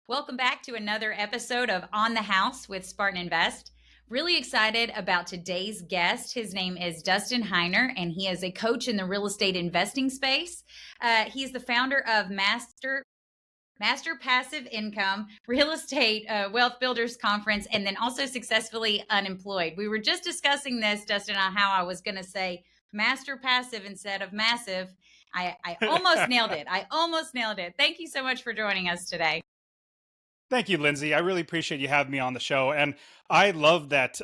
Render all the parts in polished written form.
Welcome back to another episode of On the House with Spartan Invest. Really excited about today's guest. His name is Dustin Heiner, and he is a coach in the real estate investing space. He's the founder of Master Passive Income Real Estate Wealth Builders Conference, and then also successfully Unemployed. We were just discussing this, Dustin, on how I was going to say Master Passive instead of Massive. I almost nailed it. I almost nailed it. Thank you so much for joining us today. Thank you, Lindsay. I really appreciate you having me on the show. And I love that,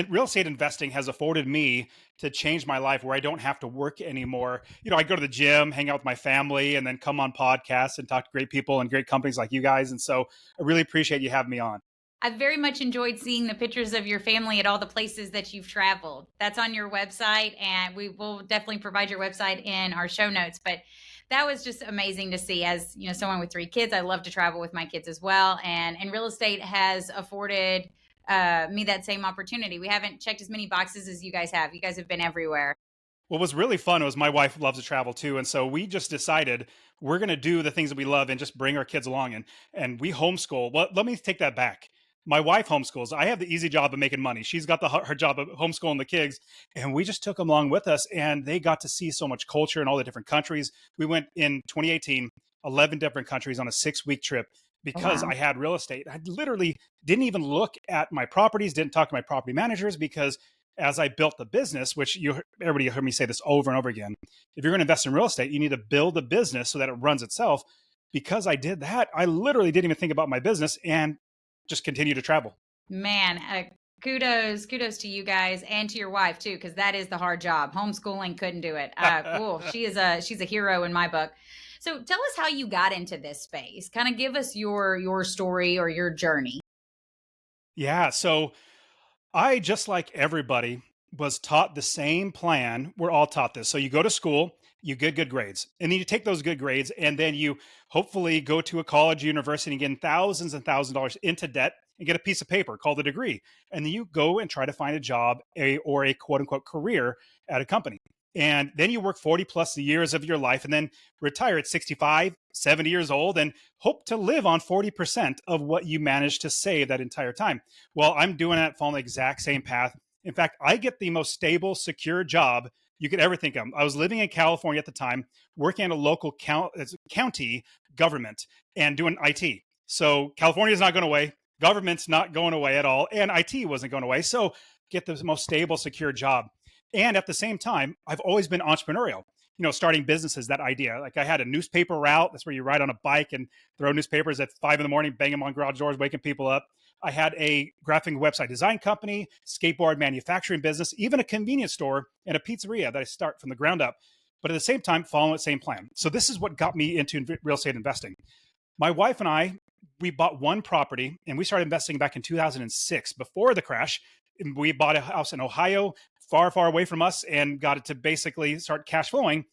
real estate investing has afforded me to change my life where I don't have to work anymore. I go to the gym, hang out with my family, and then come on podcasts and talk to great people and great companies like you guys. And so I really appreciate you having me on. I've very much enjoyed seeing the pictures of your family at all the places that you've traveled. That's on your website, and we will definitely provide your website in our show notes. But that was just amazing to see. As someone with 3 kids, I love to travel with my kids as well, and real estate has afforded me that same opportunity. We haven't checked as many boxes as you guys have. You guys have been everywhere. What was really fun was my wife loves to travel too. And so we just decided we're going to do the things that we love and just bring our kids along. And we homeschool. Well, let me take that back. My wife homeschools. I have the easy job of making money. She's got her job of homeschooling the kids. And we just took them along with us, and they got to see so much culture in all the different countries. We went in 2018, 11 different countries on a 6-week trip Oh, because wow. I had real estate. I literally didn't even look at my properties, didn't talk to my property managers, because as I built the business, which everybody heard me say this over and over again, if you're going to invest in real estate, you need to build a business so that it runs itself. Because I did that, I literally didn't even think about my business and just continue to travel. Man, kudos to you guys and to your wife too, because that is the hard job. Homeschooling couldn't do it. Cool. She's a hero in my book. So tell us how you got into this space. Kind of give us your story or your journey. Yeah. So I, just like everybody, was taught the same plan. We're all taught this. So you go to school, you get good grades, and then you take those good grades, and then you hopefully go to a college, university, and get thousands and thousands of dollars into debt and get a piece of paper called a degree. And then you go and try to find a job, or a quote unquote career at a company. And then you work 40 plus years of your life and then retire at 65, 70 years old and hope to live on 40% of what you managed to save that entire time. Well, I'm doing that, following the exact same path. In fact, I get the most stable, secure job you could ever think of. I was living in California at the time, working at a local county government and doing IT. So California is not going away, government's not going away at all, and IT wasn't going away. So get the most stable, secure job. And at the same time, I've always been entrepreneurial. Starting businesses, that idea. Like, I had a newspaper route. That's where you ride on a bike and throw newspapers at 5 in the morning, bang them on garage doors, waking people up. I had a graphic website design company, skateboard manufacturing business, even a convenience store and a pizzeria that I start from the ground up. But at the same time, following the same plan. So this is what got me into real estate investing. My wife and I, we bought one property and we started investing back in 2006 before the crash. We bought a house in Ohio, far, far away from us, and got it to basically start cash flowing.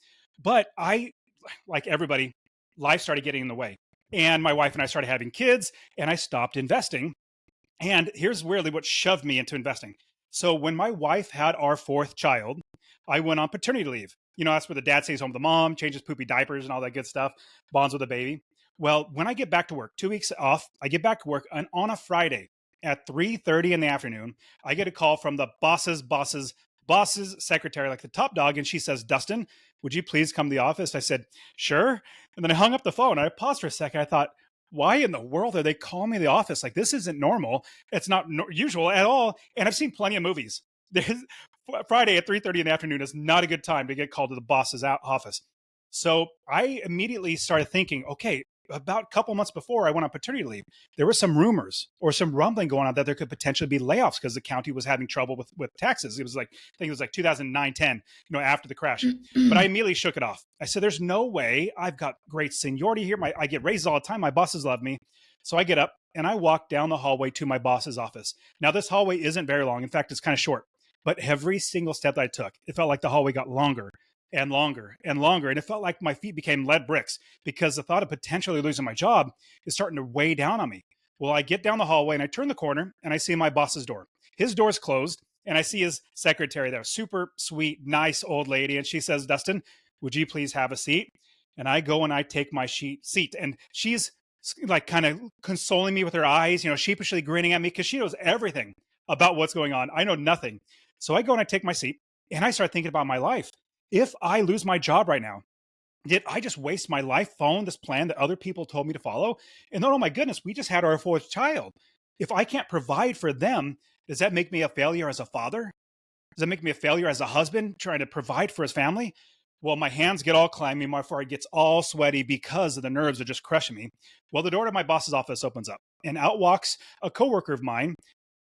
But like everybody, life started getting in the way. And my wife and I started having kids, and I stopped investing. And here's really what shoved me into investing. So when my wife had our 4th child, I went on paternity leave. That's where the dad stays home with the mom, changes poopy diapers and all that good stuff, bonds with the baby. Well, when I get back to work, 2 weeks off, I get back to work, and on a Friday at 3:30 in the afternoon, I get a call from the boss's secretary, like the top dog, and she says, "Dustin, would you please come to the office?" I said, "Sure." And then I hung up the phone. I paused for a second. I thought, why in the world are they calling me to the office? Like, this isn't normal. It's not usual at all. And I've seen plenty of movies. Friday at 3:30 in the afternoon is not a good time to get called to the boss's office. So I immediately started thinking, okay, about a couple months before I went on paternity leave, there were some rumors or some rumbling going on that there could potentially be layoffs because the county was having trouble with taxes. It was like, I think it was like 2009, 10, after the crash. But I immediately shook it off. I said, there's no way. I've got great seniority here. I get raises all the time. My bosses love me. So I get up and I walk down the hallway to my boss's office. Now, this hallway isn't very long. In fact, it's kind of short. But every single step that I took, it felt like the hallway got longer and longer and longer. And it felt like my feet became lead bricks because the thought of potentially losing my job is starting to weigh down on me. Well, I get down the hallway and I turn the corner and I see my boss's door. His door's closed and I see his secretary there, super sweet, nice old lady. And she says, "Dustin, would you please have a seat?" And I go and I take my seat. And she's like kind of consoling me with her eyes, sheepishly grinning at me because she knows everything about what's going on. I know nothing. So I go and I take my seat and I start thinking about my life. If I lose my job right now, did I just waste my life following this plan that other people told me to follow? And then, oh my goodness, we just had our fourth child. If I can't provide for them, does that make me a failure as a father? Does that make me a failure as a husband trying to provide for his family? Well, my hands get all clammy, my forehead gets all sweaty because of the nerves are just crushing me. Well, the door to my boss's office opens up, and out walks a coworker of mine.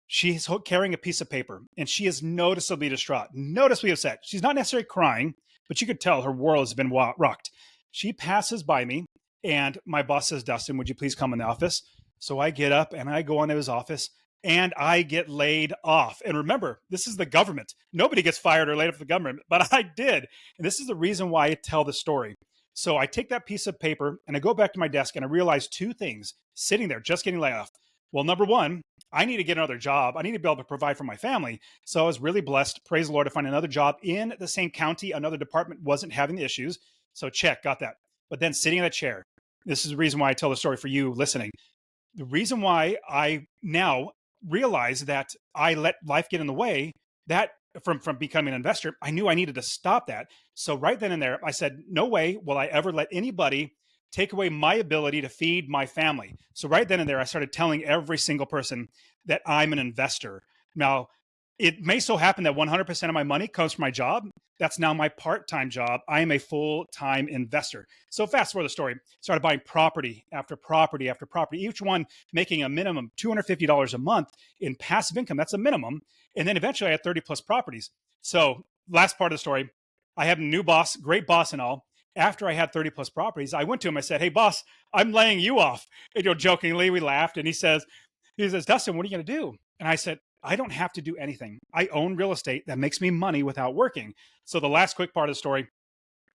She's carrying a piece of paper, and she is noticeably distraught, noticeably upset. She's not necessarily crying, but you could tell her world has been rocked. She passes by me, and my boss says, Dustin, would you please come in the office? So I get up and I go into his office and I get laid off. And remember, this is the government. Nobody gets fired or laid off the government, but I did. And this is the reason why I tell the story. So I take that piece of paper and I go back to my desk and I realize two things sitting there, just getting laid off. Well, number one, I need to get another job. I need to be able to provide for my family. So I was really blessed, praise the Lord, to find another job in the same county. Another department wasn't having the issues. So check, got that. But then sitting in a chair, this is the reason why I tell the story for you listening. The reason why I now realize that I let life get in the way, that from becoming an investor, I knew I needed to stop that. So right then and there, I said, no way will I ever let anybody take away my ability to feed my family. So right then and there, I started telling every single person that I'm an investor. Now, it may so happen that 100% of my money comes from my job. That's now my part-time job. I am a full-time investor. So fast forward the story, started buying property after property after property, each one making a minimum $250 a month in passive income. That's a minimum. And then eventually I had 30 plus properties. So last part of the story, I have a new boss, great boss and all. After I had 30 plus properties, I went to him. I said, hey, boss, I'm laying you off. And jokingly, we laughed. And he says, Dustin, what are you going to do? And I said, I don't have to do anything. I own real estate that makes me money without working. So the last quick part of the story,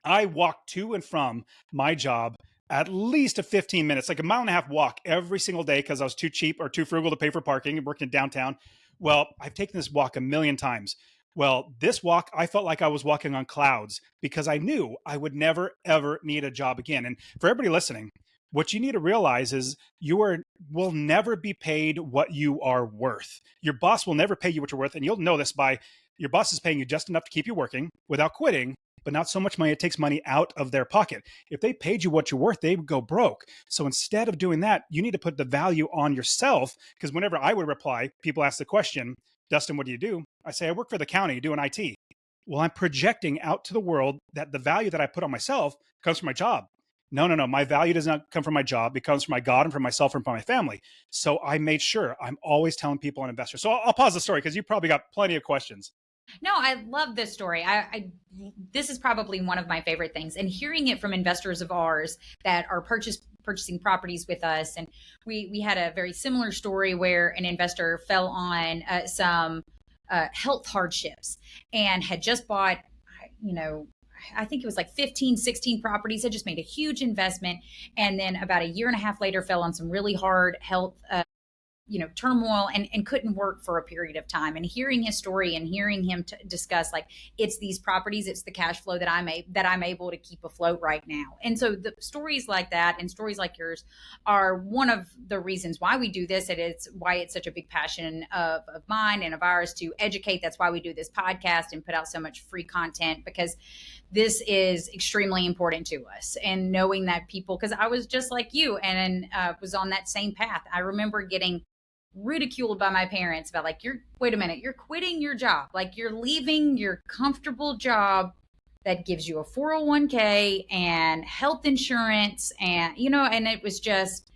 I walk to and from my job at least a 15 minutes, like a mile and a half walk every single day because I was too cheap or too frugal to pay for parking and working downtown. Well, I've taken this walk a million times. Well, this walk, I felt like I was walking on clouds because I knew I would never, ever need a job again. And for everybody listening, what you need to realize is will never be paid what you are worth. Your boss will never pay you what you're worth. And you'll know this by your boss is paying you just enough to keep you working without quitting, but not so much money. It takes money out of their pocket. If they paid you what you're worth, they would go broke. So instead of doing that, you need to put the value on yourself. Because whenever I would reply, people ask the question, Dustin, what do you do? I say, I work for the county doing IT. Well, I'm projecting out to the world that the value that I put on myself comes from my job. No, no, no. My value does not come from my job. It comes from my God and from myself and from my family. So I made sure I'm always telling people I'm an investor. So I'll pause the story because you probably got plenty of questions. No, I love this story. This is probably one of my favorite things, and hearing it from investors of ours that are purchasing properties with us. And we had a very similar story where an investor fell on some health hardships and had just bought, you know, I think it was like 15, 16 properties, had just made a huge investment. And then about a year and a half later fell on some really hard health turmoil, and couldn't work for a period of time. And hearing his story and hearing him discuss, like, it's these properties, it's the cash flow that I'm able to keep afloat right now. And so the stories like that and stories like yours are one of the reasons why we do this. It's why it's such a big passion of mine and of ours to educate. That's why we do this podcast and put out so much free content, because this is extremely important to us. And knowing that people, because I was just like you and was on that same path. I remember getting ridiculed by my parents about, like, wait a minute, you're quitting your job, like you're leaving your comfortable job that gives you a 401k and health insurance, and and it was just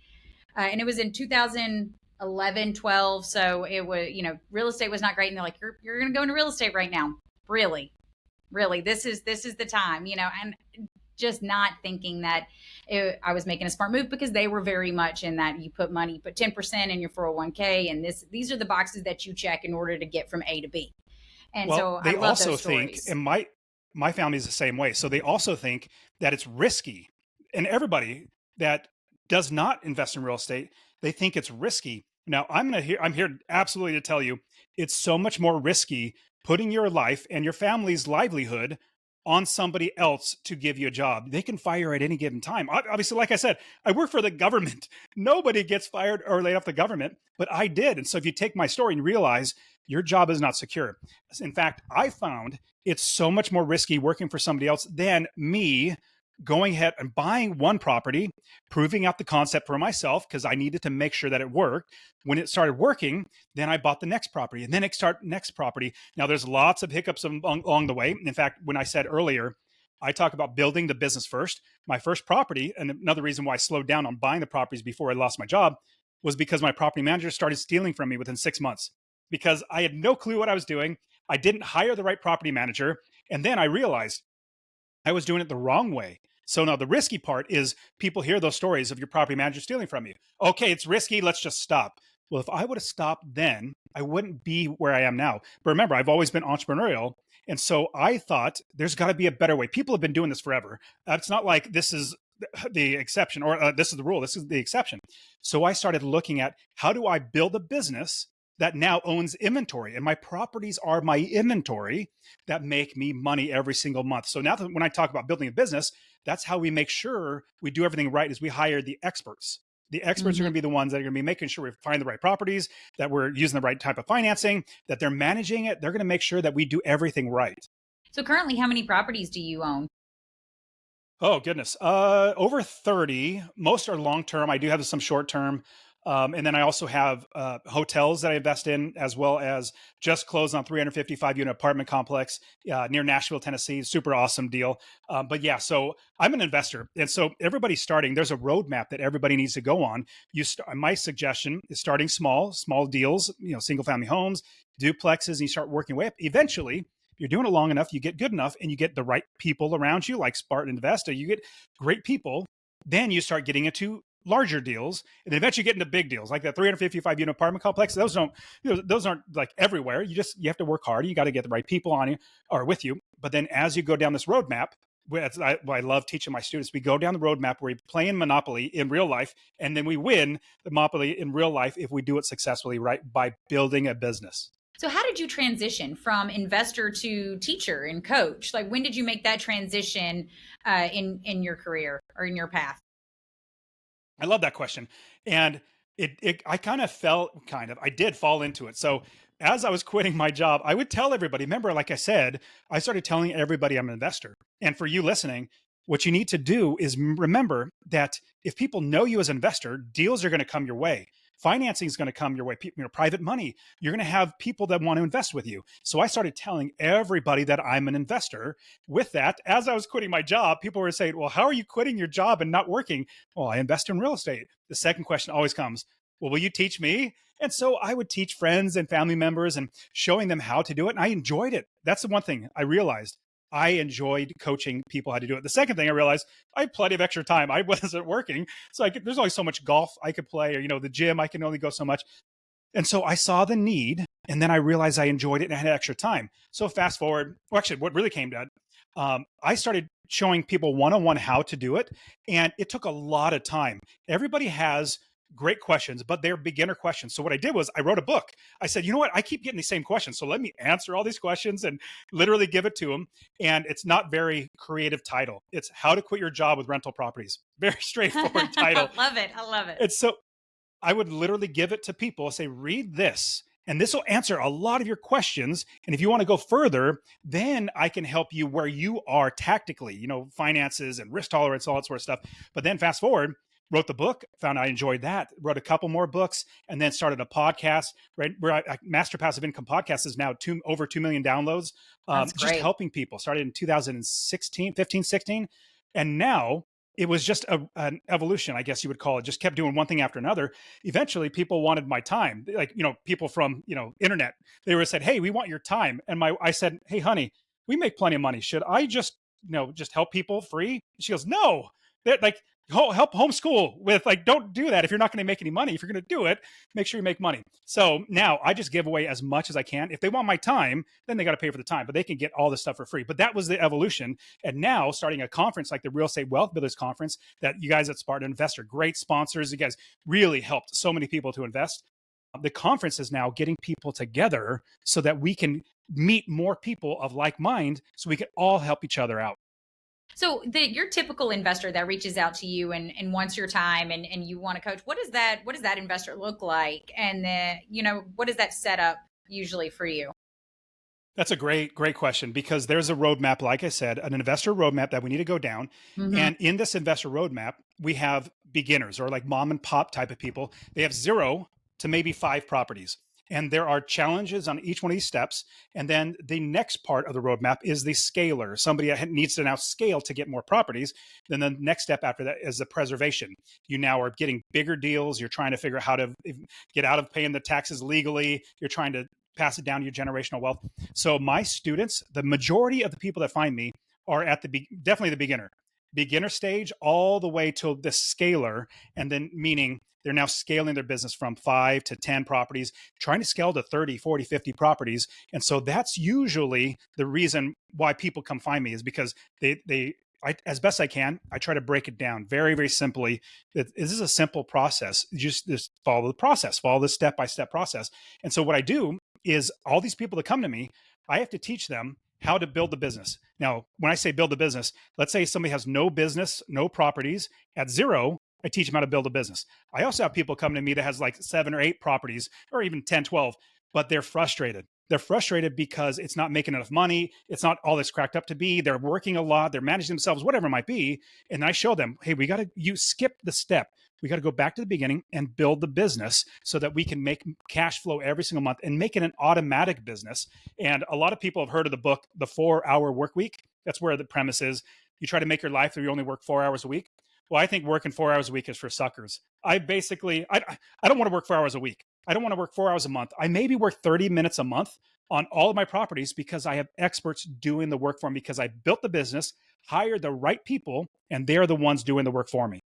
and it was in 2011, 12. So it was, real estate was not great, and they're like, you're going to go into real estate right now, really, this is the time, and just not thinking that I was making a smart move, because they were very much in that you put 10% in your 401k, and these are the boxes that you check in order to get from A to B. And well, so they I love also those think, stories. and my family is the same way. So they also think that it's risky. And everybody that does not invest in real estate, they think it's risky. Now, I'm here absolutely to tell you it's so much more risky putting your life and your family's livelihood on somebody else to give you a job. They can fire at any given time. Obviously, like I said, I work for the government. Nobody gets fired or laid off the government, but I did. And so if you take my story and realize your job is not secure. In fact, I found it's so much more risky working for somebody else than me going ahead and buying one property, proving out the concept for myself because I needed to make sure that it worked. When it started working, then I bought the next property and then it started next property. Now there's lots of hiccups along the way. In fact, when I said earlier, I talk about building the business first. My first property, and another reason why I slowed down on buying the properties before I lost my job, was because my property manager started stealing from me within 6 months because I had no clue what I was doing. I didn't hire the right property manager. And then I realized I was doing it the wrong way. So now the risky part is people hear those stories of your property manager stealing from you. Okay, it's risky. Let's just stop. Well, if I would have stopped then, I wouldn't be where I am now. But remember, I've always been entrepreneurial. And so I thought there's got to be a better way. People have been doing this forever. It's not like this is the exception or this is the rule. This is the exception. So I started looking at how do I build a business that now owns inventory, and my properties are my inventory that make me money every single month. So now that when I talk about building a business, that's how we make sure we do everything right is we hire the experts. The experts are going to be the ones that are going to be making sure we find the right properties, that we're using the right type of financing, that they're managing it. They're going to make sure that we do everything right. So currently, how many properties do you own? Oh, goodness. Over 30. Most are long term. I do have some short term. And then I also have hotels that I invest in, as well as just closed on 355 unit apartment complex near Nashville, Tennessee. Super awesome deal. But yeah, so I'm an investor. And so everybody's starting, there's a roadmap that everybody needs to go on. My suggestion is starting small deals, single family homes, duplexes, and you start working way up. Eventually, you're doing it long enough, you get good enough, and you get the right people around you, like Spartan Invest, you get great people. Then you start getting into larger deals, and eventually get into big deals like that 355 unit apartment complex. Those aren't like everywhere. You have to work hard. You got to get the right people on you or with you. But then as you go down this roadmap, I love teaching my students, we go down the roadmap where we play in Monopoly in real life, and then we win the Monopoly in real life if we do it successfully, right? By building a business. So how did you transition from investor to teacher and coach? Like, when did you make that transition in your career or in your path? I love that question. And I I did fall into it. So as I was quitting my job, I would tell everybody, remember, like I said, I started telling everybody I'm an investor. And for you listening, what you need to do is remember that if people know you as an investor, deals are going to come your way. Financing is going to come your way, private money. You're going to have people that want to invest with you. So I started telling everybody that I'm an investor. With that, as I was quitting my job, people were saying, well, how are you quitting your job and not working? Well, I invest in real estate. The second question always comes, well, will you teach me? And so I would teach friends and family members and showing them how to do it. And I enjoyed it. That's the one thing I realized. I enjoyed coaching people how to do it. The second thing I realized, I had plenty of extra time. I wasn't working. So there's only so much golf I could play, or, the gym, I can only go so much. And so I saw the need, and then I realized I enjoyed it and I had extra time. So fast forward, well, actually, what really came to I started showing people one-on-one how to do it. And it took a lot of time. Everybody has great questions, but they're beginner questions. So what I did was I wrote a book. I said, you know what? I keep getting the same questions. So let me answer all these questions and literally give it to them. And it's not very creative title. It's How to Quit Your Job with Rental Properties. Very straightforward title. Love it. I love it. And so I would literally give it to people, say, read this, and this will answer a lot of your questions. And if you want to go further, then I can help you where you are tactically, finances and risk tolerance, all that sort of stuff. But then fast forward, wrote the book, found I enjoyed that, wrote a couple more books, and then started a podcast, right? Where Master Passive Income podcast is now over 2 million downloads. That's just great. helping people. Started in 2015, 16. And now it was just an evolution, I guess you would call it. Just kept doing one thing after another. Eventually, people wanted my time. Like, people from, internet, they were said, hey, we want your time. And I said, hey, honey, we make plenty of money. Should I just help people free? She goes, no, like, help homeschool with, like, don't do that if you're not going to make any money. If you're going to do it, make sure you make money. So now I just give away as much as I can. If they want my time, then they got to pay for the time, but they can get all this stuff for free. But that was the evolution. And now starting a conference like the Real Estate Wealth Builders Conference that you guys at Spartan Invest are great sponsors. You guys really helped so many people to invest. The conference is now getting people together so that we can meet more people of like mind so we can all help each other out. So your typical investor that reaches out to you and wants your time and you want to coach, what does that investor look like? And then, what does that set up usually for you? That's a great question because there's a roadmap, like I said, an investor roadmap that we need to go down. Hmm. And in this investor roadmap, we have beginners or like mom and pop type of people. They have 0 to maybe 5 properties. And there are challenges on each one of these steps. And then the next part of the roadmap is the scaler, somebody that needs to now scale to get more properties. Then the next step after that is the preservation. You now are getting bigger deals. You're trying to figure out how to get out of paying the taxes legally. You're trying to pass it down to your generational wealth. So my students, the majority of the people that find me are at definitely the beginner stage all the way to the scaler. And then meaning they're now scaling their business from 5 to 10 properties, trying to scale to 30, 40, 50 properties. And so that's usually the reason why people come find me is because as best I can, I try to break it down very simply. This is a simple process. Just follow the process, follow the step-by-step process. And so what I do is all these people that come to me, I have to teach them how to build the business. Now, when I say build the business, let's say somebody has no business, no properties at 0, I teach them how to build a business. I also have people come to me that has like 7 or 8 properties or even 10, 12, but they're frustrated. They're frustrated because it's not making enough money. It's not all it's cracked up to be. They're working a lot. They're managing themselves, whatever it might be. And I show them, hey, you skip the step. We got to go back to the beginning and build the business so that we can make cash flow every single month and make it an automatic business. And a lot of people have heard of the book, The 4-Hour Work Week. That's where the premise is. You try to make your life where you only work 4 hours a week. Well, I think working 4 hours a week is for suckers. I don't want to work 4 hours a week. I don't want to work 4 hours a month. I maybe work 30 minutes a month on all of my properties because I have experts doing the work for me because I built the business, hired the right people, and they're the ones doing the work for me.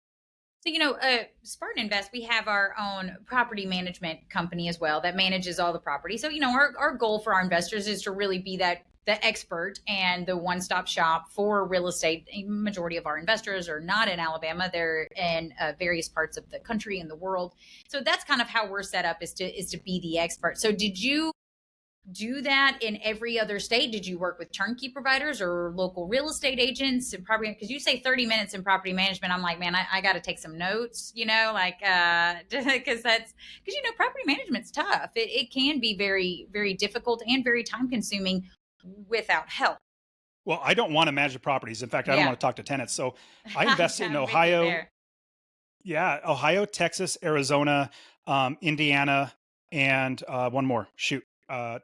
So, Spartan Invest, we have our own property management company as well that manages all the property. So, our goal for our investors is to really be the expert and the one-stop shop for real estate. A majority of our investors are not in Alabama; they're in various parts of the country and the world. So that's kind of how we're set up is to be the expert. So, did you do that in every other state? Did you work with turnkey providers or local real estate agents and property? Because you say 30 minutes in property management, I'm like, man, I got to take some notes, like because property management's tough. It can be very, very difficult and very time consuming without help. Well, I don't want to manage the properties. In fact, I don't Yeah. want to talk to tenants. So I invest in I'm with you Ohio. there. Yeah, Ohio, Texas, Arizona, Indiana, and one more. Shoot,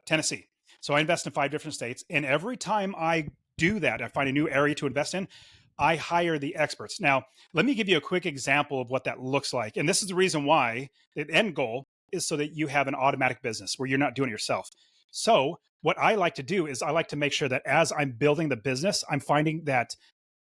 Tennessee. So I invest in 5 different states, and every time I do that, I find a new area to invest in. I hire the experts. Now, let me give you a quick example of what that looks like. And this is the reason why the end goal is so that you have an automatic business where you're not doing it yourself. So, what I like to do is I like to make sure that as I'm building the business, I'm finding that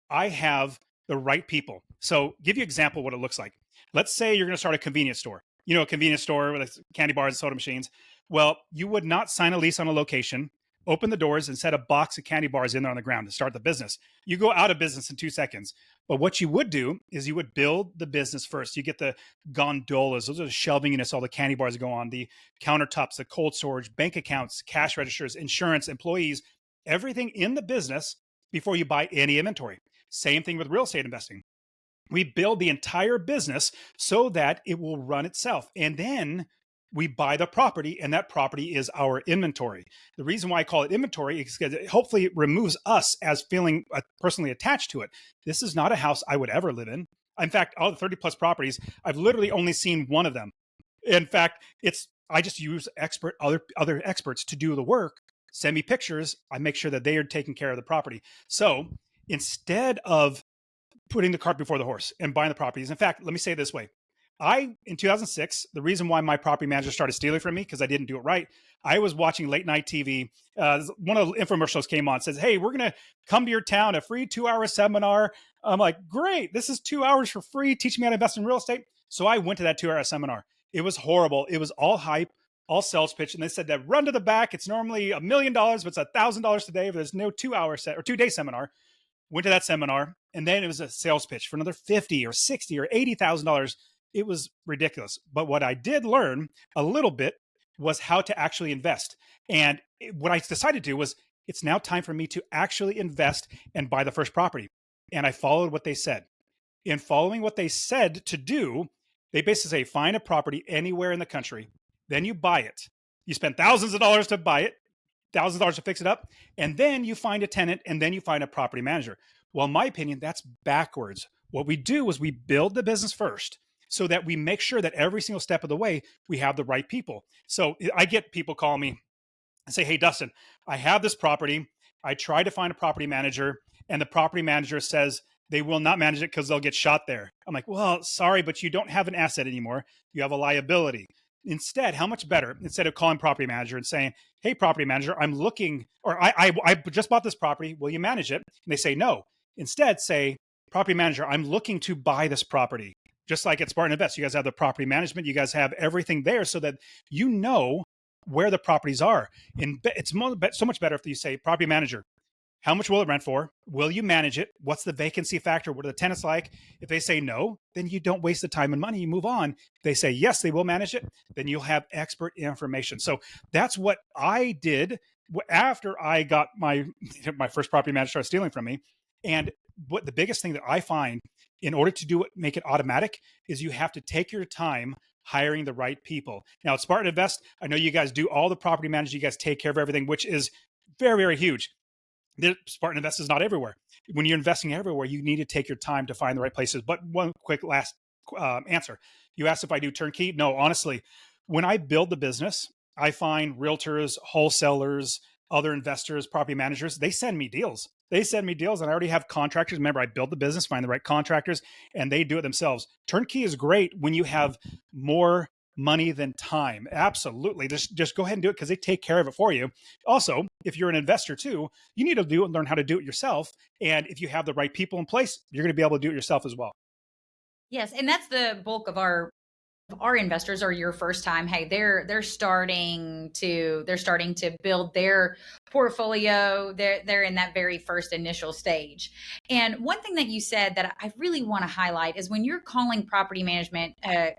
I have the right people. So, give you an example of what it looks like. Let's say you're going to start a convenience store. A convenience store with candy bars and soda machines. Well, you would not sign a lease on a location, open the doors, and set a box of candy bars in there on the ground to start the business. You go out of business in 2 seconds. But what you would do is you would build the business first. You get the gondolas; those are the shelving units, all the candy bars go on, the countertops, the cold storage, bank accounts, cash registers, insurance, employees, everything in the business before you buy any inventory. Same thing with real estate investing. We build the entire business so that it will run itself. And then we buy the property, and that property is our inventory. The reason why I call it inventory is because hopefully it removes us as feeling personally attached to it. This is not a house I would ever live in. In fact, all the 30 plus properties, I've literally only seen one of them. In fact, I just use other experts to do the work, send me pictures. I make sure that they are taking care of the property. So instead of putting the cart before the horse and buying the properties. In fact, let me say it this way. In 2006, the reason why my property manager started stealing from me because I didn't do it right. I was watching late night TV. One of the infomercials came on, says, "Hey, we're going to come to your town, a free 2-hour seminar." I'm like, "Great. This is 2 hours for free. Teach me how to invest in real estate." So I went to that 2-hour seminar. It was horrible. It was all hype, all sales pitch. And they said that run to the back. It's normally $1 million, but it's $1,000 today. But there's no 2-hour set or 2-day seminar. Went to that seminar, and then it was a sales pitch for another 50 or 60 or $80,000. It was ridiculous. But what I did learn a little bit was how to actually invest. And what I decided to do was it's now time for me to actually invest and buy the first property. And I followed what they said. In following what they said to do, they basically say find a property anywhere in the country, then you buy it. You spend thousands of dollars to buy it, thousands of dollars to fix it up, and then you find a tenant, and then you find a property manager. Well, in my opinion, that's backwards. What we do is we build the business first so that we make sure that every single step of the way we have the right people. So I get people call me and say, hey, Dustin, I have this property. I tried to find a property manager, and the property manager says they will not manage it because they'll get shot there. I'm like, well, sorry, but you don't have an asset anymore. You have a liability. Instead, how much better, instead of calling property manager and saying, hey, property manager, I'm looking, or I just bought this property. Will you manage it? And they say no. Instead, say, property manager, I'm looking to buy this property. Just like at Spartan Invest, you guys have the property management. You guys have everything there so that you know where the properties are. And it's so much better if you say, property manager, how much will it rent for? Will you manage it? What's the vacancy factor? What are the tenants like? If they say no, then you don't waste the time and money. You move on. If they say yes, they will manage it, then you'll have expert information. So that's what I did after I got my first property manager started stealing from me. And what the biggest thing that I find in order to do it, make it automatic, is you have to take your time hiring the right people. Now at Spartan Invest, I know you guys do all the property management. You guys take care of everything, which is very, very huge. The Spartan Invest is not everywhere. When you're investing everywhere, you need to take your time to find the right places. But one quick last answer. You asked if I do turnkey. No, honestly, when I build the business, I find realtors, wholesalers, other investors, property managers, they send me deals. They send me deals, and I already have contractors. Remember, I build the business, find the right contractors, and they do it themselves. Turnkey is great when you have more money than time. Absolutely. Just go ahead and do it because they take care of it for you. Also, if you're an investor too, you need to learn how to do it yourself. And if you have the right people in place, you're going to be able to do it yourself as well. Yes, and that's the bulk of our investors are your first time. Hey, they're starting to build their portfolio. They're in that very first initial stage. And one thing that you said that I really want to highlight is when you're calling property management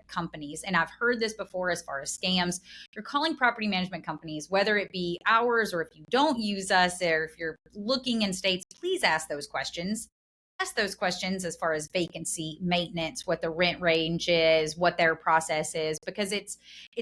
companies, and I've heard this before as far as scams, you're calling property management companies, whether it be ours or if you don't use us, or if you're looking in states, please ask those questions. Ask those questions as far as vacancy, maintenance, what the rent range is, what their process is, because it's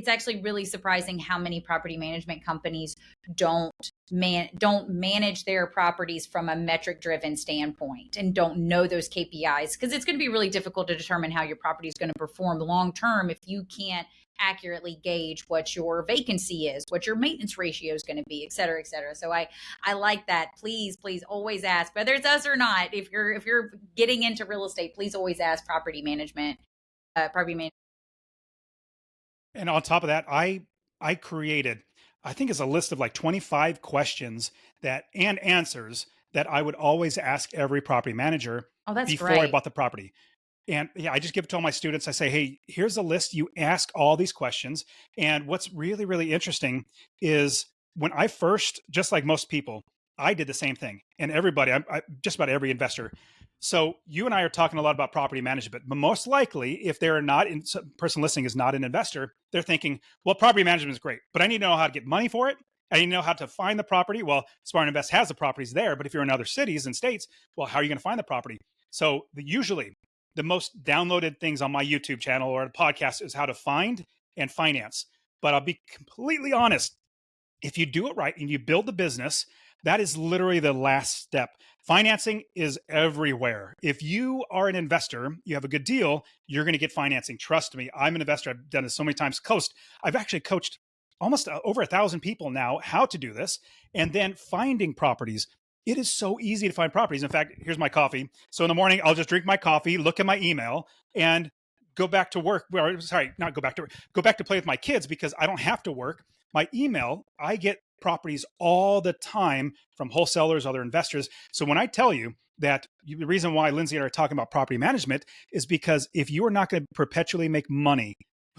actually really surprising how many property management companies don't manage their properties from a metric driven standpoint and don't know those KPIs, because it's going to be really difficult to determine how your property is going to perform long term if you can't accurately gauge what your vacancy is, what your maintenance ratio is going to be, et cetera, et cetera. So I like that. Please always ask, whether it's us or not. If you're getting into real estate, please always ask property management. And on top of that, I created, I think it's a list of like 25 questions that and answers that I would always ask every property manager Oh, that's before I great. bought the property. And yeah, I just give it to all my students. I say, hey, here's a list. You ask all these questions. And what's really, really interesting is when I first, just like most people, I did the same thing. And everybody, just about every investor. So you and I are talking a lot about property management, but most likely, if they're not in, person listening is not an investor, they're thinking, well, property management is great, but I need to know how to get money for it. I need to know how to find the property. Well, Spartan Invest has the properties there, but if you're in other cities and states, well, how are you going to find the property? So usually the most downloaded things on my YouTube channel or the podcast is how to find and finance. But I'll be completely honest. If you do it right and you build the business, that is literally the last step. Financing is everywhere. If you are an investor, you have a good deal, you're going to get financing. Trust me, I'm an investor. I've done this so many times. I've actually coached almost over 1,000 people now how to do this. And then finding properties. It is so easy to find properties. In fact, here's my coffee. So in the morning, I'll just drink my coffee, look at my email, and go back to work. Or, sorry, not go back to work. Go back to play with my kids because I don't have to work. My email, I get properties all the time from wholesalers, other investors. So when I tell you that the reason why Lindsay and I are talking about property management is because if you are not going to perpetually make money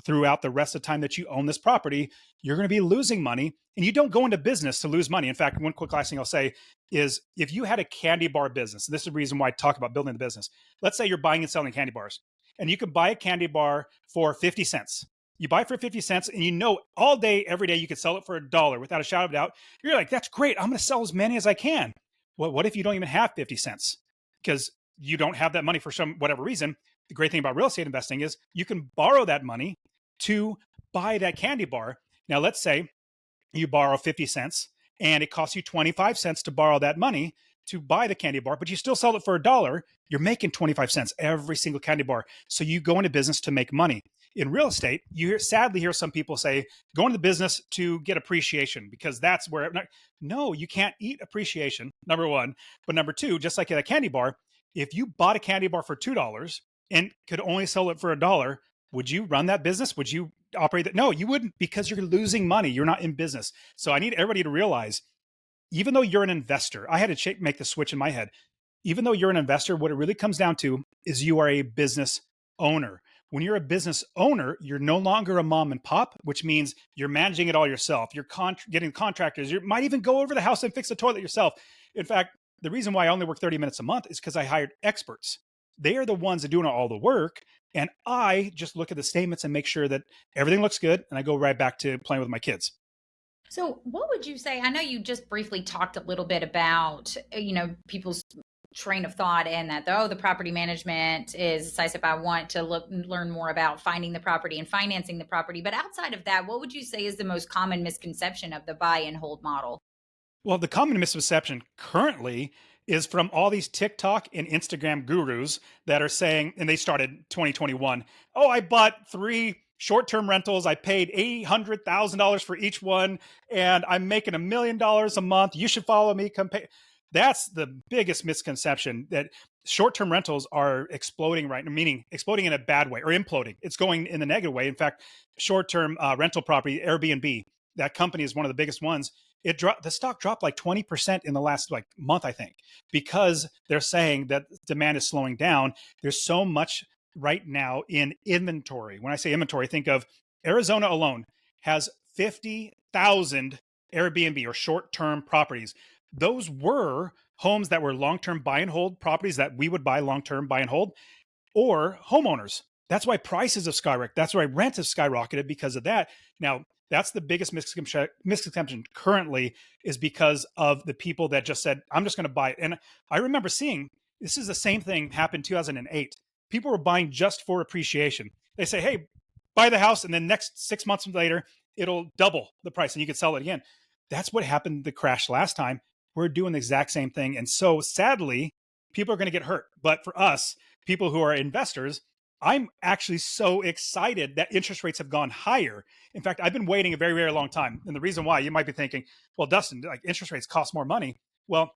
throughout the rest of the time that you own this property, you're going to be losing money. And you don't go into business to lose money. In fact, one quick last thing I'll say is if you had a candy bar business, this is the reason why I talk about building the business. Let's say you're buying and selling candy bars, and you can buy a candy bar for 50 cents. You buy for 50 cents and you know all day, every day you could sell it for $1 without a shadow of a doubt. You're like, that's great. I'm going to sell as many as I can. Well, what if you don't even have 50 cents? Because you don't have that money for some whatever reason. The great thing about real estate investing is you can borrow that money to buy that candy bar. Now, let's say you borrow 50 cents and it costs you 25 cents to borrow that money to buy the candy bar, but you still sell it for $1. You're making 25 cents every single candy bar. So you go into business to make money. In real estate, sadly hear some people say, go into business to get appreciation because that's where, no, you can't eat appreciation, number one. But number two, just like at a candy bar, if you bought a candy bar for $2 and could only sell it for $1, would you run that business? Would you operate that? No, you wouldn't, because you're losing money. You're not in business. So I need everybody to realize, even though you're an investor, I had to make the switch in my head. Even though you're an investor, what it really comes down to is you are a business owner. When you're a business owner, you're no longer a mom and pop, which means you're managing it all yourself. You're getting contractors. You might even go over the house and fix the toilet yourself. In fact, the reason why I only work 30 minutes a month is because I hired experts. They are the ones that are doing all the work. And I just look at the statements and make sure that everything looks good. And I go right back to playing with my kids. So, what would you say? I know you just briefly talked a little bit about, people's train of thought, and that, oh, the property management is decisive. I want to learn more about finding the property and financing the property. But outside of that, what would you say is the most common misconception of the buy and hold model? Well, the common misconception currently is from all these TikTok and Instagram gurus that are saying, and they started 2021. Oh, I bought 3 short-term rentals. I paid $800,000 for each one, and I'm making $1 million a month. You should follow me. Come pay. That's the biggest misconception, that short-term rentals are exploding right now, meaning exploding in a bad way, or imploding. It's going in the negative way. In fact, short-term rental property, Airbnb, that company is one of the biggest ones. The stock dropped like 20% in the last like month, I think, because they're saying that demand is slowing down. There's so much right now in inventory. When I say inventory, think of Arizona alone has 50,000 Airbnb or short-term properties. Those were homes that were long-term buy and hold properties that we would buy long-term buy and hold, or homeowners. That's why prices have skyrocketed. That's why rent has skyrocketed because of that. Now, that's the biggest misconception currently, is because of the people that just said, I'm just going to buy it. And I remember seeing, this is the same thing happened in 2008. People were buying just for appreciation. They say, hey, buy the house, and then next 6 months later, it'll double the price and you can sell it again. That's what happened the crash last time. We're doing the exact same thing. And so sadly, people are going to get hurt. But for us, people who are investors, I'm actually so excited that interest rates have gone higher. In fact, I've been waiting a very, very long time. And the reason why, you might be thinking, well, Dustin, like, interest rates cost more money. Well,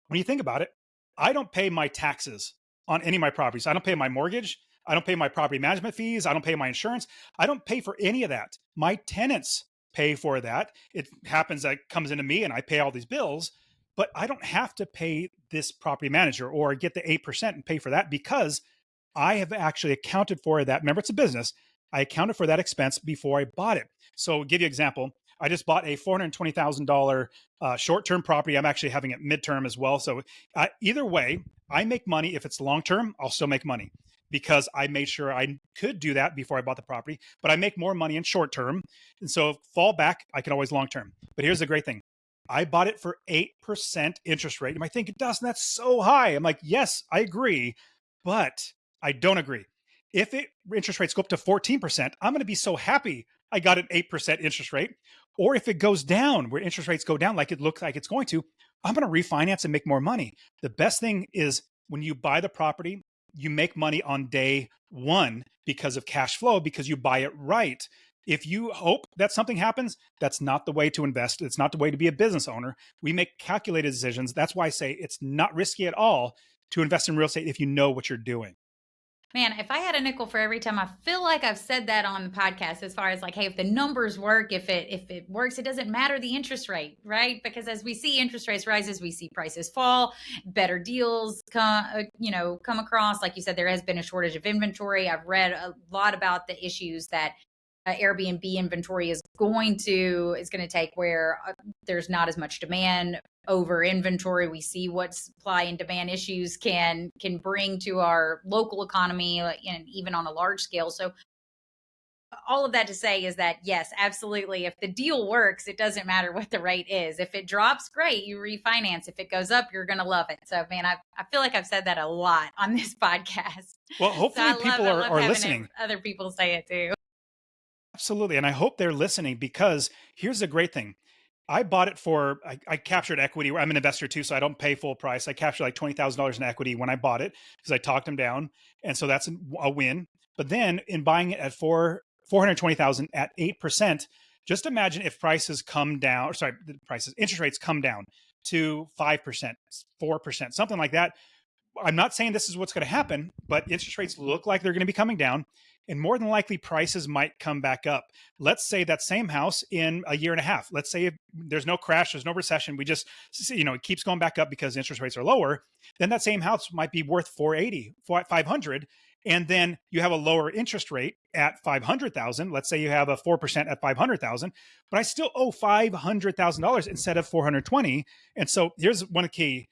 when you think about it, I don't pay my taxes on any of my properties. I don't pay my mortgage. I don't pay my property management fees. I don't pay my insurance. I don't pay for any of that. My tenants pay for that. It happens that it comes into me and I pay all these bills, but I don't have to pay this property manager or get the 8% and pay for that, because I have actually accounted for that. Remember, it's a business. I accounted for that expense before I bought it. So, I'll give you an example. I just bought a $420,000 short-term property. I'm actually having it midterm as well. So either way, I make money. If it's long-term, I'll still make money because I made sure I could do that before I bought the property. But I make more money in short-term. And so fall back, I can always long-term. But here's the great thing. I bought it for 8% interest rate. You might think, Dustin, that's so high. I'm like, yes, I agree, but I don't agree. If interest rates go up to 14%, I'm going to be so happy I got an 8% interest rate. Or if it goes down, where interest rates go down like it looks like it's going to, I'm going to refinance and make more money. The best thing is when you buy the property, you make money on day one because of cash flow, because you buy it right. If you hope that something happens, that's not the way to invest. It's not the way to be a business owner. We make calculated decisions. That's why I say it's not risky at all to invest in real estate if you know what you're doing. Man, if I had a nickel for every time, I feel like I've said that on the podcast, as far as like, hey, if the numbers work, if it works, it doesn't matter the interest rate, right? Because as we see interest rates rises, we see prices fall, better deals come across. Like you said, there has been a shortage of inventory. I've read a lot about the issues that Airbnb inventory is going to take, where there's not as much demand over inventory. We see what supply and demand issues can bring to our local economy, and even on a large scale. So all of that to say is that yes, absolutely. If the deal works, it doesn't matter what the rate is. If it drops, great, you refinance. If it goes up, you're going to love it. So, man, I feel like I've said that a lot on this podcast. Well, So hopefully people I are, love are having listening. other people say it too. Absolutely. And I hope they're listening because here's the great thing. I bought it for, I captured equity. I'm an investor too, so I don't pay full price. I captured like $20,000 in equity when I bought it because I talked them down. And so that's a win. But then in buying it at 420,000 at 8%, just imagine if prices come down, or sorry, the prices, interest rates come down to 5%, 4%, something like that. I'm not saying this is what's going to happen, but interest rates look like they're going to be coming down, and more than likely prices might come back up. Let's say that same house in a year and a half. Let's say if there's no crash, there's no recession, we just it keeps going back up because interest rates are lower. Then that same house might be worth 480, 500, and then you have a lower interest rate at 500,000. Let's say you have a 4% at 500,000, but I still owe $500,000 instead of 420. And so here's one key.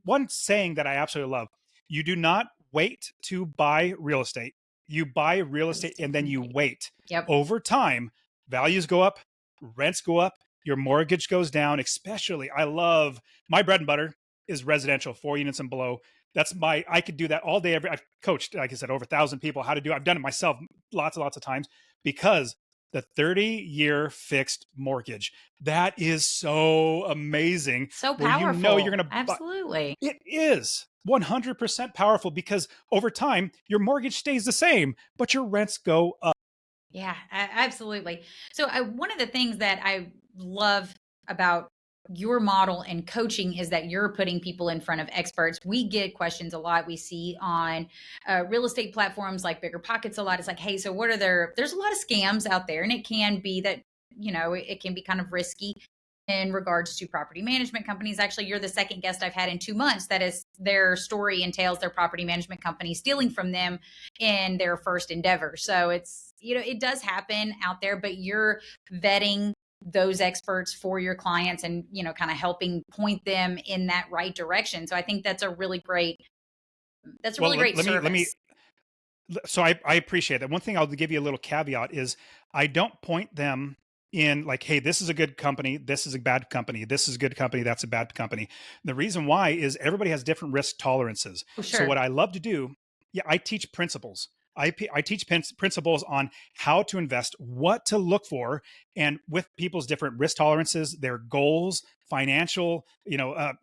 One saying that I absolutely love: you do not wait to buy real estate. You buy real estate and then you wait. Yep. Over time, values go up, rents go up, your mortgage goes down. Especially, I love, my bread and butter is residential, 4 units and below. I could do that all day. I've coached, like I said, over 1,000 people how to do. I've done it myself lots and lots of times because the 30-year fixed mortgage, that is so amazing. So Where you're powerful. going to buy. Absolutely. It is 100% powerful because over time your mortgage stays the same, but your rents go up. Yeah, absolutely. So, one of the things that I love about your model and coaching is that you're putting people in front of experts. We get questions a lot. We see on real estate platforms like Bigger Pockets a lot. It's like, hey, so what are there's a lot of scams out there, and it can be that, it can be kind of risky in regards to property management companies. Actually, you're the second guest I've had in 2 months that is their story entails their property management company stealing from them in their first endeavor. So it's, it does happen out there, but you're vetting those experts for your clients and, kind of helping point them in that right direction. So I think that's a Well, really great let me service. so I appreciate that. One thing I'll give you a little caveat is I don't point them in like, hey, this is a good company, this is a bad company, this is a good company, that's a bad company. The reason why is everybody has different risk tolerances. Oh, So what sure. I love to do, yeah, I teach principles. I teach principles on how to invest, what to look for, and with people's different risk tolerances, their goals, financial,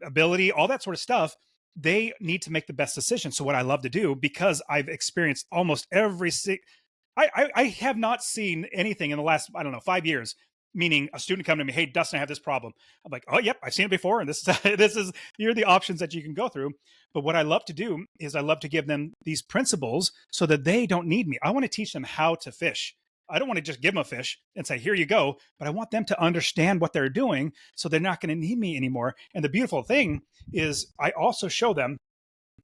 ability, all that sort of stuff, they need to make the best decision. So what I love to do, because I've experienced almost I have not seen anything in the last, I don't know, 5 years. Meaning a student come to me, hey, Dustin, I have this problem. I'm like, oh, yep, I've seen it before, and this is here are the options that you can go through. But what I love to do is I love to give them these principles so that they don't need me. I want to teach them how to fish. I don't want to just give them a fish and say, here you go. But I want them to understand what they're doing so they're not going to need me anymore. And the beautiful thing is I also show them,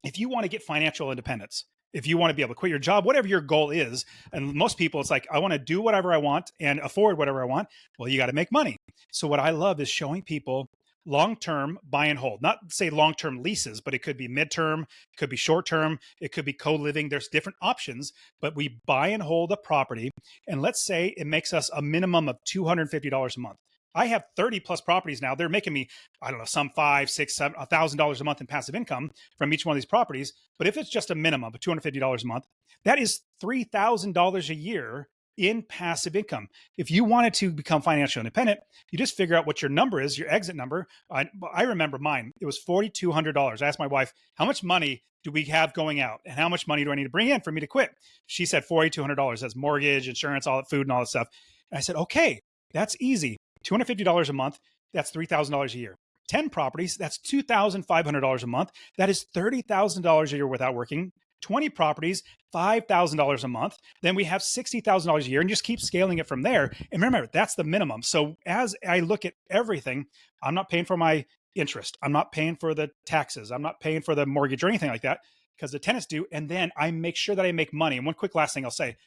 if you want to get financial independence, if you want to be able to quit your job, whatever your goal is, and most people, it's like, I want to do whatever I want and afford whatever I want. Well, you got to make money. So, what I love is showing people long term buy and hold, not say long term leases, but it could be midterm, it could be short term, it could be co living. There's different options, but we buy and hold a property. And let's say it makes us a minimum of $250 a month. I have 30 plus properties now. They're making me, I don't know, some five, six, seven, $1,000 a month in passive income from each one of these properties. But if it's just a minimum of $250 a month, that is $3,000 a year in passive income. If you wanted to become financially independent, you just figure out what your number is, your exit number. I remember mine. It was $4,200. I asked my wife, how much money do we have going out? And how much money do I need to bring in for me to quit? She said $4,200. That's mortgage, insurance, all that food and all that stuff. And I said, okay, that's easy. $250 a month, that's $3,000 a year. 10 properties, that's $2,500 a month. That is $30,000 a year without working. 20 properties, $5,000 a month. Then we have $60,000 a year and just keep scaling it from there. And remember, that's the minimum. So as I look at everything, I'm not paying for my interest. I'm not paying for the taxes. I'm not paying for the mortgage or anything like that because the tenants do. And then I make sure that I make money. And one quick last thing I'll say,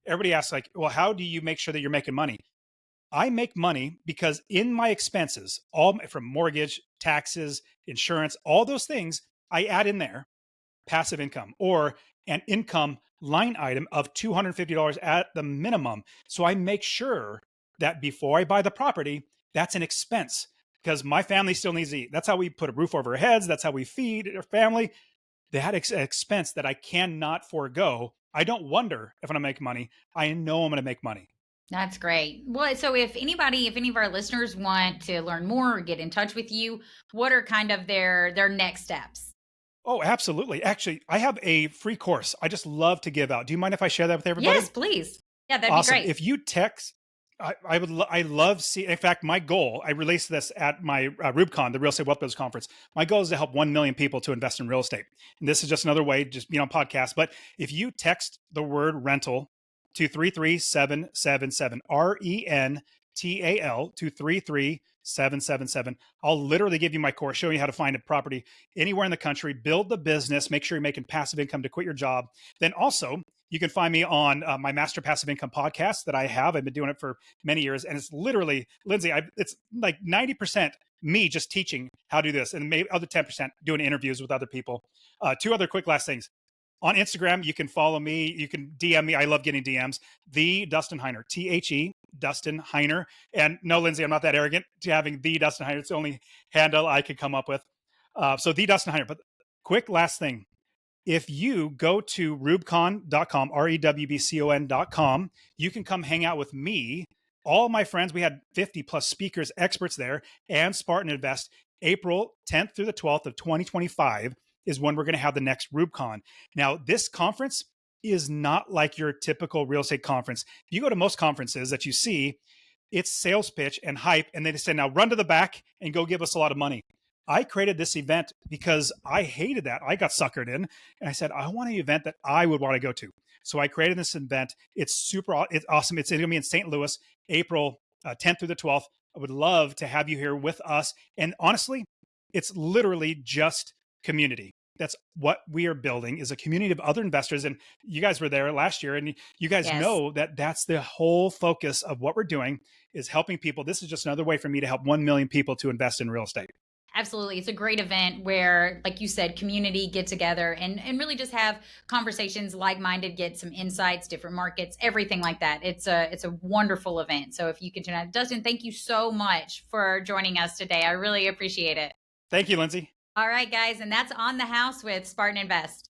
everybody asks like, well, how do you make sure that you're making money? I make money because in my expenses, all from mortgage, taxes, insurance, all those things, I add in there passive income or and income line item of $250 at the minimum. So I make sure that before I buy the property, that's an expense because my family still needs to eat. That's how we put a roof over our heads. That's how we feed our family. That expense that I cannot forego. I don't wonder if I'm going to make money. I know I'm going to make money. That's great. Well, so if any of our listeners want to learn more or get in touch with you, what are kind of their next steps? Oh, absolutely. Actually, I have a free course I just love to give out. Do you mind if I share that with Yes, everybody? please. Yeah, that'd be Awesome. great. If you text, I love see. In fact, my goal, I released this at my RubeCon, the Real Estate Wealth Builders Conference. My goal is to help 1 million people to invest in real estate. And this is just another way, just being on podcast. But if you text the word rental to 33777, RENTAL to 33777, I'll literally give you my course, show you how to find a property anywhere in the country, build the business, make sure you're making passive income to quit your job. Then also, you can find me on my Master Passive Income podcast that I have. I've been doing it for many years, and it's literally, Lindsay, it's like 90% me just teaching how to do this, and maybe other 10% doing interviews with other people. Two other quick last things. On Instagram, you can follow me. You can DM me. I love getting DMs. The Dustin Heiner, THE, Dustin Heiner. And no, Lindsay, I'm not that arrogant to having the Dustin Heiner. It's the only handle I could come up with. So the Dustin Heiner. But quick last thing. If you go to rubcon.com, REWBCON.com, you can come hang out with me. All my friends, we had 50 plus speakers, experts there, and Spartan Invest. April 10th through the 12th of 2025 is when we're going to have the next RubeCon. Now, this conference is not like your typical real estate conference. If you go to most conferences that you see, it's sales pitch and hype, and they just say, now run to the back and go give us a lot of money. I created this event because I hated that. I got suckered in, and I said, I want an event that I would want to go to. So I created this event. It's awesome. It's going to be in St. Louis, April 10th through the 12th. I would love to have you here with us. And honestly, it's literally just community. That's what we are building, is a community of other investors. And you guys were there last year, and you guys Yes. know that that's the whole focus of what we're doing, is helping people. This is just another way for me to help 1 million people to invest in real estate. Absolutely. It's a great event where, like you said, community get together and really just have conversations, like-minded, get some insights, different markets, everything like that. It's a wonderful event. So if you can tune out, Dustin, thank you so much for joining us today. I really appreciate it. Thank you, Lindsay. All right, guys. And that's On the House with Spartan Invest.